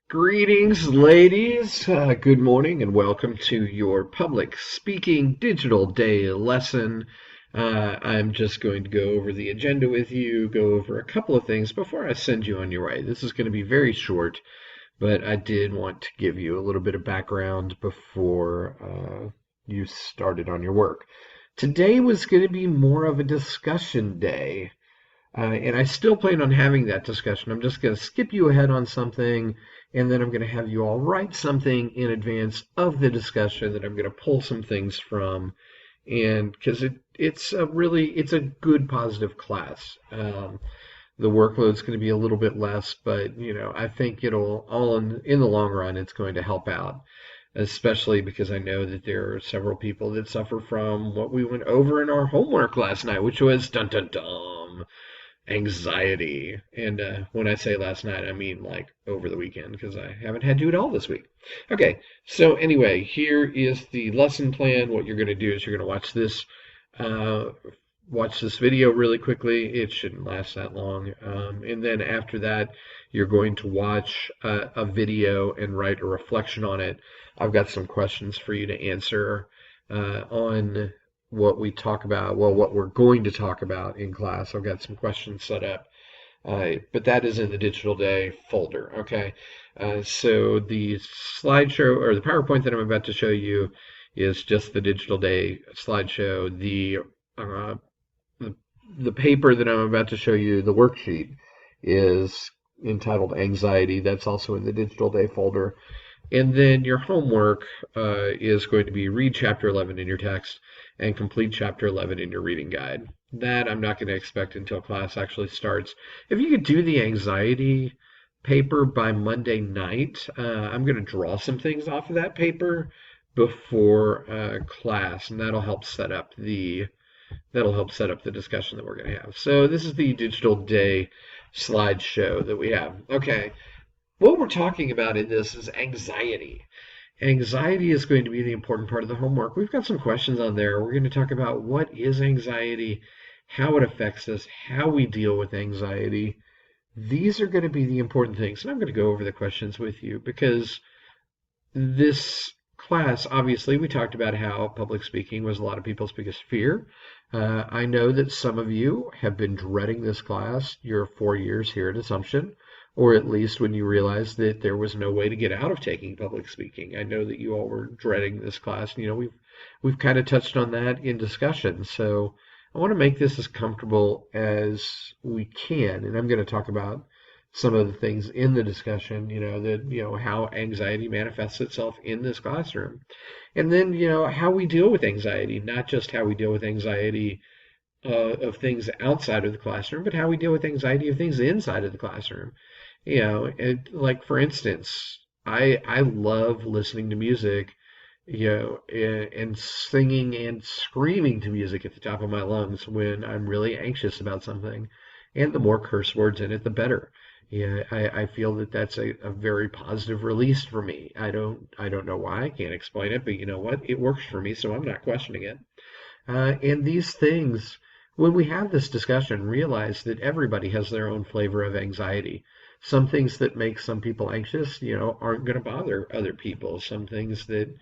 Greetings, ladies. Good morning, and welcome to your public speaking digital day lesson. I'm just going to go over the agenda with you, go over a couple of things before I send you on your way. This is going to be very short, but I did want to give you a little bit of background before you started on your work. Today was going to be more of a discussion day. And I still plan on having that discussion. I'm just going to skip you ahead on something, and then I'm going to have you all write something in advance of the discussion that I'm going to pull some things from, and because it's a good positive class. The workload's going to be a little bit less, but I think it'll all in the long run it's going to help out, especially because I know that there are several people that suffer from what we went over in our homework last night, which was dun dun dun anxiety. And when I say last night, I mean like over the weekend because I haven't had to do it all this week. Okay, so anyway, here is the lesson plan. What you're going to do is you're going to uh, watch this video really quickly. It shouldn't last that long. And then after that, you're going to watch a video and write a reflection on it. I've got some questions for you to answer on what we talk about, well, what we're going to talk about in class. I've got some questions set up, but that is in the Digital Day folder, okay? So the slideshow or the PowerPoint that I'm about to show you is just the Digital Day slideshow. Uh, the, the paper that I'm about to show you, the worksheet, is entitled Anxiety. That's also in the Digital Day folder. And then your homework is going to be read chapter 11 in your text and complete chapter 11 in your reading guide. That I'm not going to expect until class actually starts. If you could do the anxiety paper by Monday night, I'm going to draw some things off of that paper before class, and that'll help set up the discussion that we're going to have. So this is the Digital Day slideshow that we have. Okay, what we're talking about in this is anxiety. Anxiety is going to be the important part of the homework. We've got some questions on there. We're going to talk about what is anxiety, how it affects us, how we deal with anxiety. These are going to be the important things. And I'm going to go over the questions with you because this class, obviously, we talked about how public speaking was a lot of people's biggest fear. I know that some of you have been dreading this class your 4 years here at Assumption, or at least when you realized that there was no way to get out of taking public speaking. I know that you all were dreading this class. We've kind of touched on that in discussion. So I want to make this as comfortable as we can, and I'm going to talk about some of the things in the discussion, how anxiety manifests itself in this classroom. And then, how we deal with anxiety, not just how we deal with anxiety of things outside of the classroom, but how we deal with anxiety of things inside of the classroom. Like for instance, I love listening to music, and singing and screaming to music at the top of my lungs when I'm really anxious about something. And the more curse words in it, the better. Yeah, I feel that that's a very positive release for me. I don't know why, I can't explain it, but you know what? It works for me, so I'm not questioning it. And these things, when we have this discussion, realize that everybody has their own flavor of anxiety. Some things that make some people anxious, aren't going to bother other people. Some things that,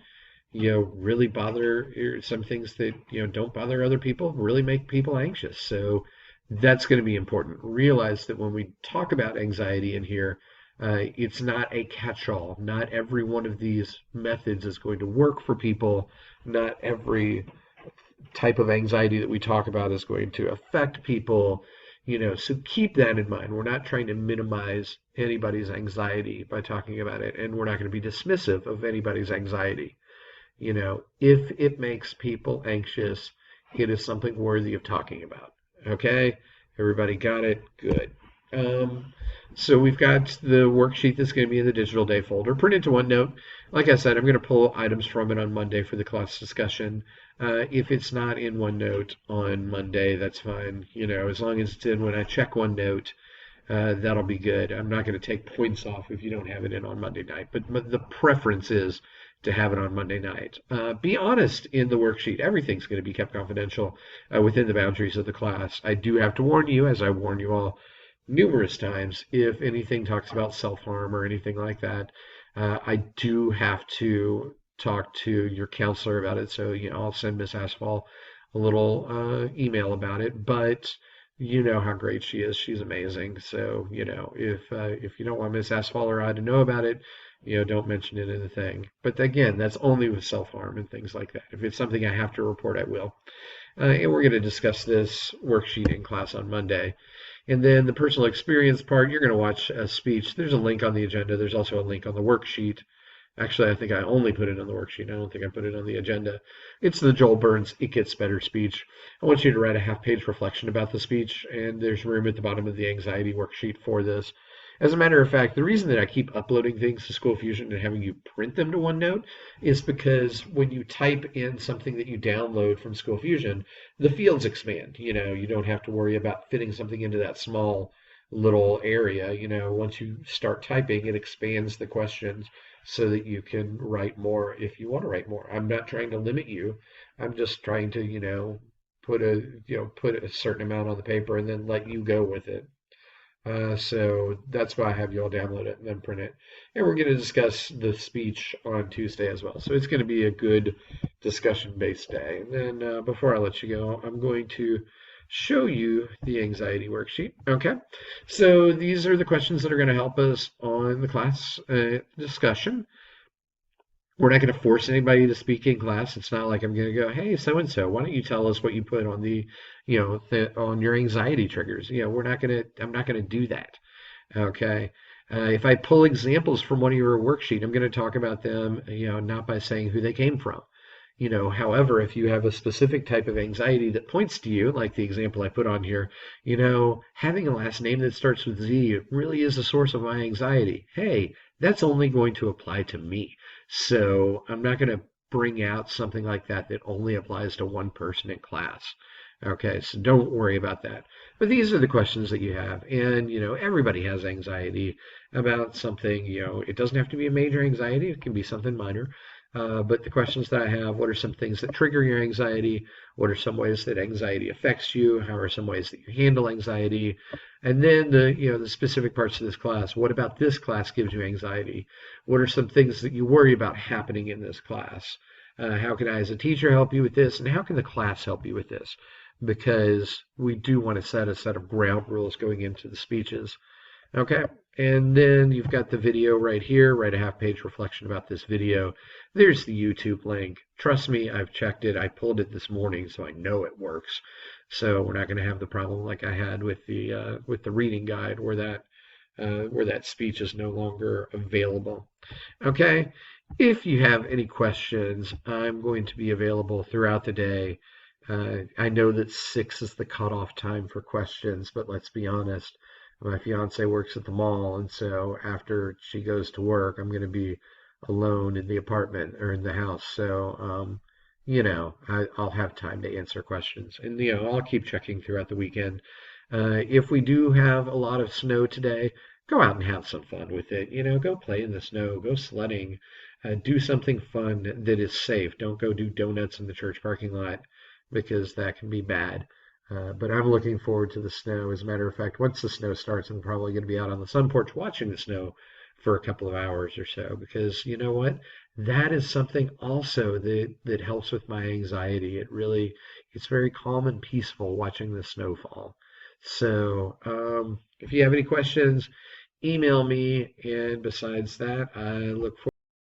really bother, some things that, don't bother other people really make people anxious. So that's going to be important. Realize that when we talk about anxiety in here, it's not a catch-all. Not every one of these methods is going to work for people. Not every type of anxiety that we talk about is going to affect people. So keep that in mind. We're not trying to minimize anybody's anxiety by talking about it, and we're not going to be dismissive of anybody's anxiety. If it makes people anxious, it is something worthy of talking about. Okay? Everybody got it? Good. So we've got the worksheet that's going to be in the Digital Day folder. Print it to OneNote. Like I said, I'm going to pull items from it on Monday for the class discussion. If it's not in OneNote on Monday, that's fine. As long as it's in when I check OneNote, that'll be good. I'm not going to take points off if you don't have it in on Monday night, but the preference is to have it on Monday night. Be honest in the worksheet. Everything's going to be kept confidential within the boundaries of the class. I do have to warn you, as I warn you all, numerous times if anything talks about self-harm or anything like that. I do have to talk to your counselor about it. So, I'll send Miss Asphalt a little email about it. But you know how great she is. She's amazing. So, if you don't want Miss Asphalt or I to know about it, don't mention it in the thing. But again, that's only with self-harm and things like that. If it's something I have to report, I will. And we're going to discuss this worksheet in class on Monday. And then the personal experience part, you're going to watch a speech. There's a link on the agenda. There's also a link on the worksheet. Actually, I think I only put it on the worksheet. I don't think I put it on the agenda. It's the Joel Burns It Gets Better speech. I want you to write a half-page reflection about the speech, and there's room at the bottom of the anxiety worksheet for this. As a matter of fact, the reason that I keep uploading things to SchoolFusion and having you print them to OneNote is because when you type in something that you download from SchoolFusion, the fields expand. You don't have to worry about fitting something into that small little area. Once you start typing, it expands the questions so that you can write more if you want to write more. I'm not trying to limit you. I'm just trying to, put a certain amount on the paper and then let you go with it. So that's why I have you all download it and then print it. And we're going to discuss the speech on Tuesday as well. So it's going to be a good discussion-based day. And then before I let you go, I'm going to show you the anxiety worksheet. Okay, so these are the questions that are going to help us on the class discussion. We're not going to force anybody to speak in class. It's not like I'm going to go, hey, so and so, why don't you tell us what you put on on your anxiety triggers? I'm not going to do that. Okay. If I pull examples from one of your worksheet, I'm going to talk about them, not by saying who they came from. However, if you have a specific type of anxiety that points to you, like the example I put on here, having a last name that starts with Z really is a source of my anxiety. Hey, that's only going to apply to me. So I'm not going to bring out something like that that only applies to one person in class. Okay, so don't worry about that. But these are the questions that you have. And, everybody has anxiety about something. It doesn't have to be a major anxiety, it can be something minor. But the questions that I have, what are some things that trigger your anxiety? What are some ways that anxiety affects you? How are some ways that you handle anxiety? And then the specific parts of this class. What about this class gives you anxiety? What are some things that you worry about happening in this class? How can I as a teacher help you with this? And how can the class help you with this? Because we do want to set a set of ground rules going into the speeches. Okay, and then you've got the video right here. Write a half-page reflection about this video. There's the YouTube link. Trust me, I've checked it. I pulled it this morning, so I know it works. So we're not going to have the problem like I had with the reading guide, where that speech is no longer available. Okay, if you have any questions, I'm going to be available throughout the day. I know that 6 is the cutoff time for questions, but let's be honest. My fiance works at the mall, and so after she goes to work, I'm going to be alone in the apartment or in the house. So, I'll have time to answer questions. And, I'll keep checking throughout the weekend. If we do have a lot of snow today, go out and have some fun with it. Go play in the snow, go sledding, do something fun that is safe. Don't go do donuts in the church parking lot because that can be bad. But I'm looking forward to the snow. As a matter of fact, once the snow starts, I'm probably going to be out on the sun porch watching the snow for a couple of hours or so, because you know what? That is something also that helps with my anxiety. It's very calm and peaceful watching the snow fall. So if you have any questions, email me. And besides that, I look forward